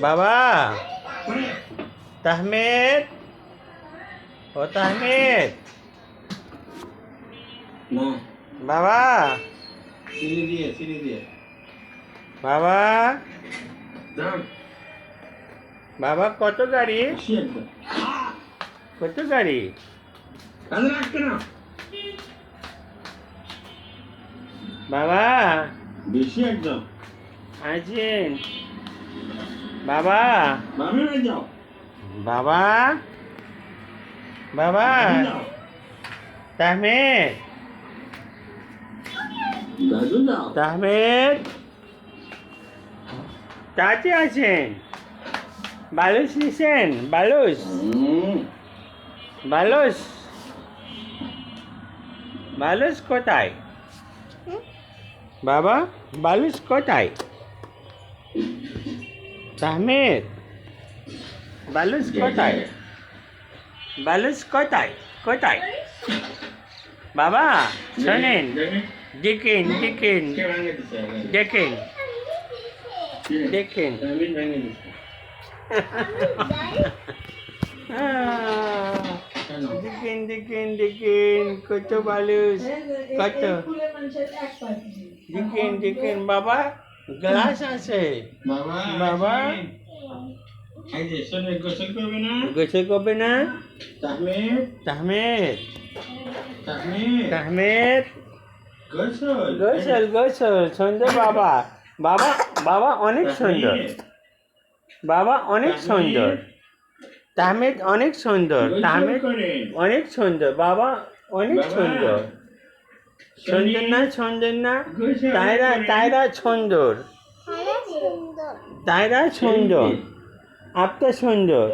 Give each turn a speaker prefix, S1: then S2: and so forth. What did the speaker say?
S1: বাবা তাহমেদ, ও তাহমেদ, বাবা বাবা বাবা কত গাড়ি, কত গাড়ি? বাবা
S2: বেশি একদম
S1: আছেন? বাবা বাবা বাবা তাহমেদ, তাহমেদ কাছে আছেন? বালুস নিছেন? বালুস, বালুস, বালুস কোথায়? বাবা বালুস কোথায়? তাহমেদ বালুস কোথায়? বালুস কোথায়? কোথায়? বাবা শোনেন, দেখেন দেখেন দেখেন দেখেন দেখেন দেখেন দেখেন কত বালুস, কত দেখেন দেখেন। বাবা গ্লাস আছে? বাবা
S2: গোসল করবে না?
S1: গোসল করবে না?
S2: তাহমেদ
S1: তাহমেদ,
S2: তাহমেদ
S1: তাহমেদ
S2: গোসল
S1: গোসল গোসল সুন্দর। বাবা বাবা বাবা অনেক সুন্দর, বাবা অনেক সুন্দর। তাহমেদ অনেক সুন্দর, তাহমেদ অনেক সুন্দর, বাবা অনেক সুন্দর। সুন্দর না? সুন্দর না? তাইরা তাইরা সুন্দর, তাইরা সুন্দর, আপনি সুন্দর।